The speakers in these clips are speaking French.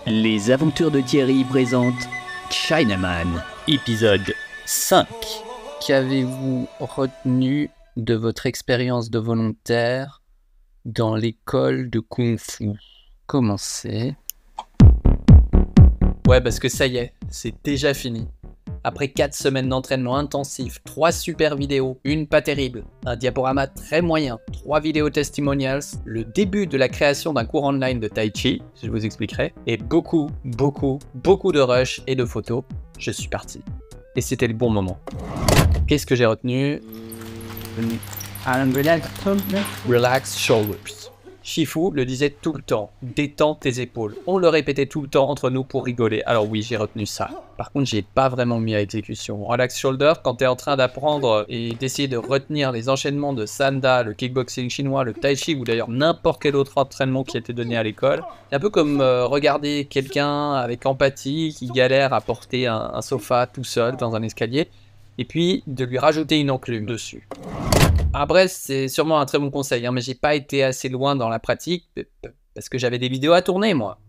Les aventures de Thierry présentent Chinaman, épisode 5. Qu'avez-vous retenu de votre expérience de volontaire dans l'école de Kung Fu? Commencez. Ouais, parce que ça y est, c'est déjà fini. Après 4 semaines d'entraînement intensif, 3 super vidéos, une pas terrible, un diaporama très moyen, 3 vidéos testimonials, le début de la création d'un cours online de Tai Chi, je vous expliquerai, et beaucoup de rush et de photos, je suis parti. Et c'était le bon moment. Qu'est-ce que j'ai retenu? Relax shoulders. Shifu le disait tout le temps, détends tes épaules. On le répétait tout le temps entre nous pour rigoler. Alors oui, j'ai retenu ça. Par contre, j'ai pas vraiment mis à exécution. Relax shoulder, quand t'es en train d'apprendre et d'essayer de retenir les enchaînements de Sanda, le kickboxing chinois, le tai chi ou d'ailleurs n'importe quel autre entraînement qui a été donné à l'école. C'est un peu comme regarder quelqu'un avec empathie qui galère à porter un sofa tout seul dans un escalier et puis de lui rajouter une enclume dessus. Après, c'est sûrement un très bon conseil, hein, mais j'ai pas été assez loin dans la pratique parce que j'avais des vidéos à tourner, moi.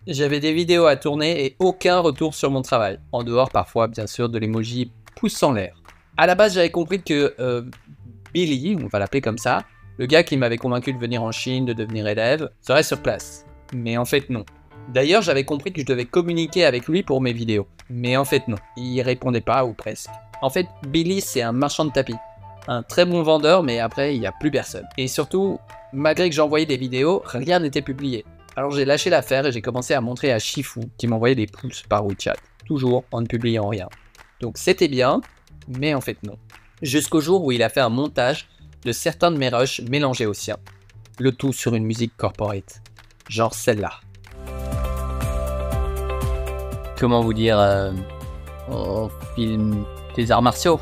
J'avais des vidéos à tourner et aucun retour sur mon travail. En dehors, parfois, bien sûr, de l'emoji pouce en l'air. À la base, j'avais compris que Billy, on va l'appeler comme ça, le gars qui m'avait convaincu de venir en Chine, de devenir élève, serait sur place. Mais en fait, non. D'ailleurs, j'avais compris que je devais communiquer avec lui pour mes vidéos. Mais en fait, non. Il répondait pas, ou presque. En fait, Billy, c'est un marchand de tapis. Un très bon vendeur, mais après, il n'y a plus personne. Et surtout, malgré que j'envoyais des vidéos, rien n'était publié. Alors j'ai lâché l'affaire et j'ai commencé à montrer à Shifu, qui m'envoyait des pouces par WeChat. Toujours en ne publiant rien. Donc c'était bien, mais en fait non. Jusqu'au jour où il a fait un montage de certains de mes rushs mélangés aux siens. Le tout sur une musique corporate. Genre celle-là. Comment vous dire, on filme des arts martiaux,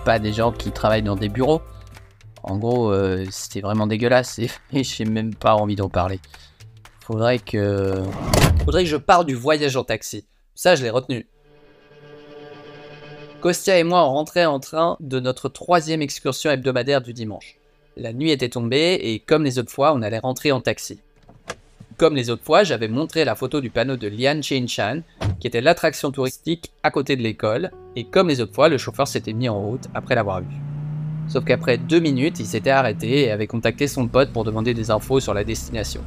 pas des gens qui travaillent dans des bureaux. En gros, c'était vraiment dégueulasse et j'ai même pas envie d'en parler. Faudrait que je parle du voyage en taxi. Ça, je l'ai retenu. Kostya et moi, on rentrait en train de notre 3e excursion hebdomadaire du dimanche. La nuit était tombée et comme les autres fois, on allait rentrer en taxi. Comme les autres fois, j'avais montré la photo du panneau de Lian Qinshan, qui était l'attraction touristique à côté de l'école, et comme les autres fois, le chauffeur s'était mis en route après l'avoir vu. Sauf qu'après 2 minutes, il s'était arrêté et avait contacté son pote pour demander des infos sur la destination.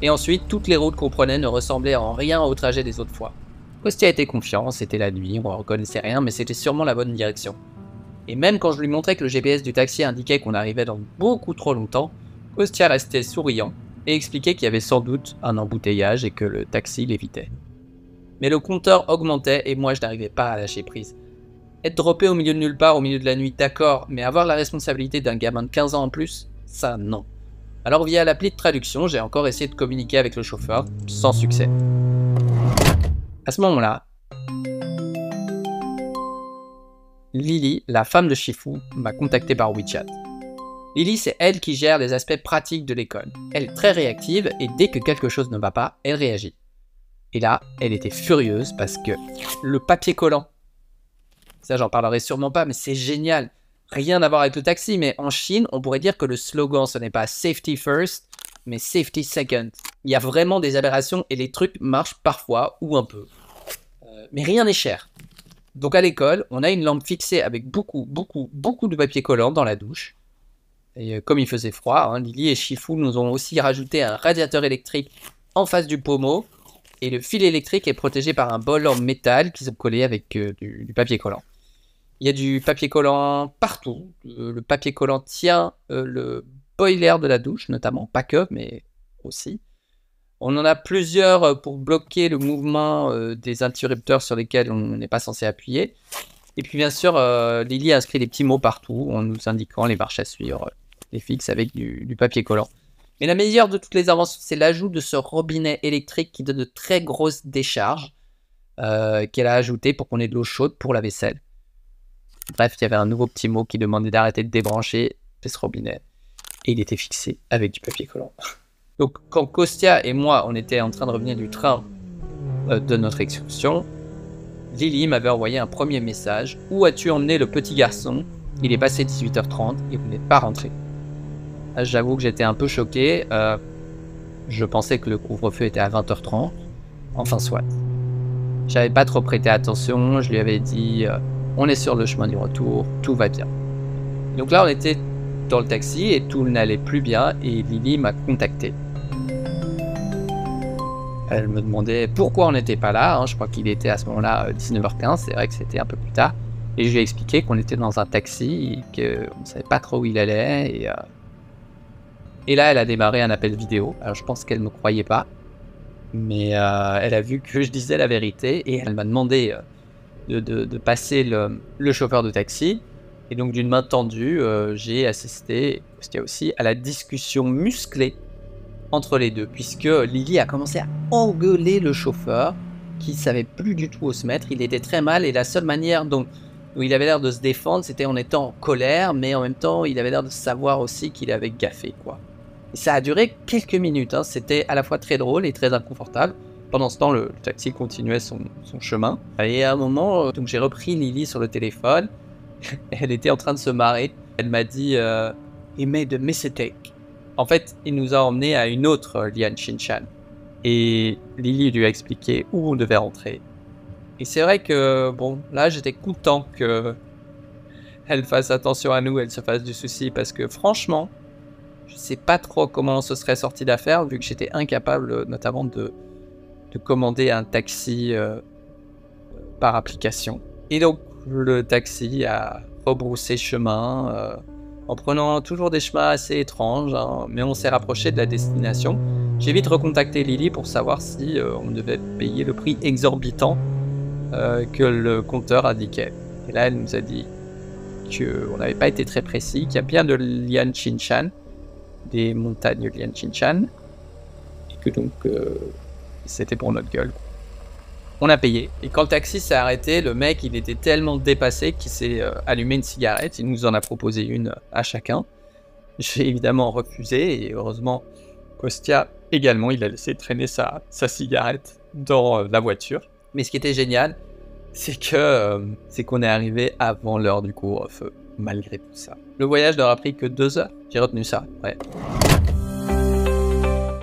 Et ensuite, toutes les routes qu'on prenait ne ressemblaient en rien au trajet des autres fois. Kostya était confiant, c'était la nuit, on ne reconnaissait rien, mais c'était sûrement la bonne direction. Et même quand je lui montrais que le GPS du taxi indiquait qu'on arrivait dans beaucoup trop longtemps, Kostya restait souriant, et expliquait qu'il y avait sans doute un embouteillage et que le taxi l'évitait. Mais le compteur augmentait et moi je n'arrivais pas à lâcher prise. Être droppé au milieu de nulle part, au milieu de la nuit, d'accord, mais avoir la responsabilité d'un gamin de 15 ans en plus, ça non. Alors via l'appli de traduction, j'ai encore essayé de communiquer avec le chauffeur, sans succès. À ce moment-là, Lily, la femme de Shifu, m'a contacté par WeChat. Lily, c'est elle qui gère les aspects pratiques de l'école. Elle est très réactive et dès que quelque chose ne va pas, elle réagit. Et là, elle était furieuse parce que le papier collant, ça j'en parlerai sûrement pas, mais c'est génial. Rien à voir avec le taxi, mais en Chine, on pourrait dire que le slogan, ce n'est pas safety first, mais safety second. Il y a vraiment des aberrations et les trucs marchent parfois ou un peu. Mais rien n'est cher. Donc à l'école, on a une lampe fixée avec beaucoup de papier collant dans la douche. Et comme il faisait froid, hein, Lily et Shifu nous ont aussi rajouté un radiateur électrique en face du pommeau. Et le fil électrique est protégé par un bol en métal qu'ils ont collé avec du papier collant. Il y a du papier collant partout. Le papier collant tient le boiler de la douche, notamment. Pas que, mais aussi. On en a plusieurs pour bloquer le mouvement des interrupteurs sur lesquels on n'est pas censé appuyer. Et puis bien sûr, Lily a inscrit des petits mots partout en nous indiquant les marches à suivre. Les fixes avec du papier collant. Mais la meilleure de toutes les inventions, c'est l'ajout de ce robinet électrique qui donne de très grosses décharges qu'elle a ajouté pour qu'on ait de l'eau chaude pour la vaisselle. Bref, il y avait un nouveau petit mot qui demandait d'arrêter de débrancher ce robinet. Et il était fixé avec du papier collant. Donc quand Kostya et moi, on était en train de revenir du train de notre excursion, Lily m'avait envoyé un premier message. « Où as-tu emmené le petit garçon ? Il est passé 18h30 et vous n'êtes pas rentré. » J'avoue que j'étais un peu choqué. Je pensais que le couvre-feu était à 20h30. Enfin soit. J'avais pas trop prêté attention, je lui avais dit on est sur le chemin du retour, tout va bien. Donc là on était dans le taxi et tout n'allait plus bien et Lily m'a contacté. Elle me demandait pourquoi on n'était pas là, je crois qu'il était à ce moment-là 19h15, c'est vrai que c'était un peu plus tard. Et je lui ai expliqué qu'on était dans un taxi et qu'on ne savait pas trop où il allait. Et là elle a démarré un appel vidéo, alors je pense qu'elle ne me croyait pas. Mais elle a vu que je disais la vérité et elle m'a demandé de passer le chauffeur de taxi. Et donc d'une main tendue, j'ai assisté aussi à la discussion musclée entre les deux. Puisque Lily a commencé à engueuler le chauffeur qui ne savait plus du tout où se mettre. Il était très mal et la seule manière dont il avait l'air de se défendre, c'était en étant en colère. Mais en même temps, il avait l'air de savoir aussi qu'il avait gaffé, quoi. Et ça a duré quelques minutes, C'était à la fois très drôle et très inconfortable. Pendant ce temps, le taxi continuait son chemin. Et à un moment, donc j'ai repris Lily sur le téléphone. Elle était en train de se marrer. Elle m'a dit He made a mistake. En fait, il nous a emmenés à une autre Lianshinshan. Et Lily lui a expliqué où on devait rentrer. Et c'est vrai que, bon, là, j'étais content qu'elle fasse attention à nous, elle se fasse du souci. Parce que franchement, je sais pas trop comment on se serait sorti d'affaire, vu que j'étais incapable notamment de commander un taxi par application. Et donc le taxi a rebroussé chemin en prenant toujours des chemins assez étranges, mais on s'est rapproché de la destination. J'ai vite recontacté Lily pour savoir si on devait payer le prix exorbitant que le compteur indiquait. Et là elle nous a dit qu'on n'avait pas été très précis, qu'il y a bien de Lianshinshan, des montagnes Lianshinshan, et que donc c'était pour notre gueule. On a payé, et quand le taxi s'est arrêté, le mec il était tellement dépassé qu'il s'est allumé une cigarette, il nous en a proposé une à chacun. J'ai évidemment refusé, et heureusement Kostya également, il a laissé traîner sa cigarette dans la voiture. Mais ce qui était génial, c'est qu'on est arrivé avant l'heure du couvre-feu, malgré tout ça. Le voyage n'aura pris que 2 heures, j'ai retenu ça, ouais.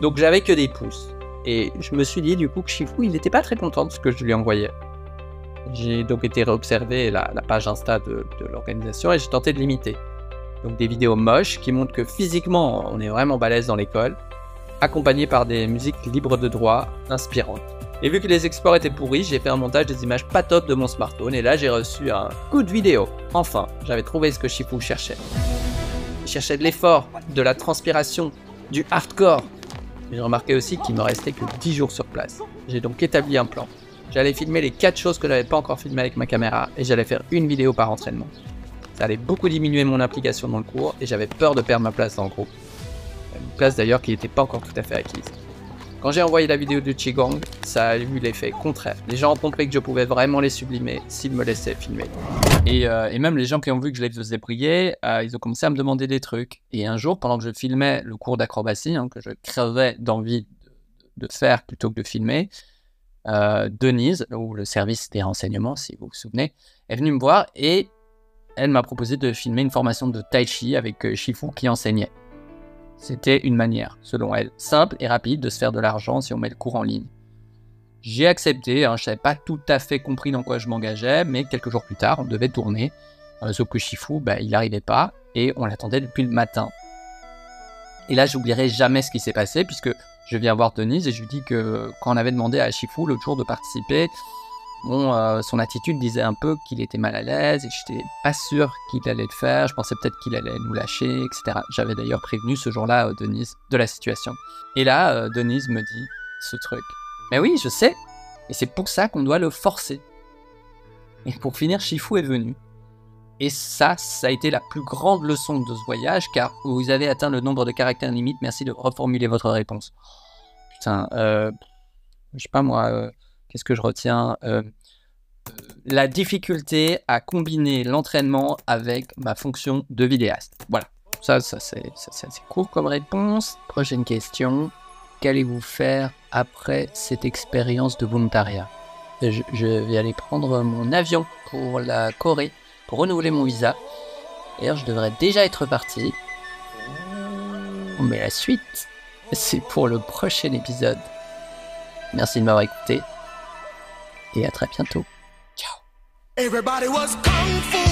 Donc j'avais que des pouces, et je me suis dit du coup que Shifu, il n'était pas très content de ce que je lui envoyais. J'ai donc été réobserver la page Insta de l'organisation, et j'ai tenté de l'imiter. Donc des vidéos moches qui montrent que physiquement, on est vraiment balèze dans l'école, accompagnées par des musiques libres de droit, inspirantes. Et vu que les exports étaient pourris, j'ai fait un montage des images pas top de mon smartphone, et là j'ai reçu un coup de vidéo. Enfin, j'avais trouvé ce que Shifu cherchait. Il cherchait de l'effort, de la transpiration, du hardcore. J'ai remarqué aussi qu'il me restait que 10 jours sur place. J'ai donc établi un plan. J'allais filmer les 4 choses que je n'avais pas encore filmées avec ma caméra, et j'allais faire une vidéo par entraînement. Ça allait beaucoup diminuer mon implication dans le cours, et j'avais peur de perdre ma place dans le groupe. Une place d'ailleurs qui n'était pas encore tout à fait acquise. Quand j'ai envoyé la vidéo de Qigong, ça a eu l'effet contraire. Les gens ont compris que je pouvais vraiment les sublimer s'ils me laissaient filmer. Et même les gens qui ont vu que je les faisais briller, ils ont commencé à me demander des trucs. Et un jour, pendant que je filmais le cours d'acrobatie, que je crevais d'envie de faire plutôt que de filmer, Denise, ou le service des renseignements, si vous vous souvenez, est venue me voir et elle m'a proposé de filmer une formation de Tai Chi avec Shifu qui enseignait. C'était une manière, selon elle, simple et rapide de se faire de l'argent si on met le cours en ligne. J'ai accepté, je n'avais pas tout à fait compris dans quoi je m'engageais, mais quelques jours plus tard, on devait tourner. Sauf que Shifu, il n'arrivait pas, et on l'attendait depuis le matin. Et là, j'oublierai jamais ce qui s'est passé, puisque je viens voir Denise et je lui dis que quand on avait demandé à Shifu l'autre jour de participer, son attitude disait un peu qu'il était mal à l'aise et que j'étais pas sûr qu'il allait le faire. Je pensais peut-être qu'il allait nous lâcher, etc. J'avais d'ailleurs prévenu ce jour-là Denise de la situation. Et là, Denise me dit ce truc. Mais oui, je sais, et c'est pour ça qu'on doit le forcer. Et pour finir, Shifu est venu. Et ça a été la plus grande leçon de ce voyage, car vous avez atteint le nombre de caractères limite, merci de reformuler votre réponse. Putain, je sais pas moi, qu'est-ce que je retiens la difficulté à combiner l'entraînement avec ma fonction de vidéaste. Voilà, ça c'est court comme réponse. Prochaine question. Qu'allez-vous faire après cette expérience de volontariat? Je vais aller prendre mon avion pour la Corée, pour renouveler mon visa. D'ailleurs, je devrais déjà être parti. Mais la suite, c'est pour le prochain épisode. Merci de m'avoir écouté et à très bientôt. Ciao. Everybody was kung fu.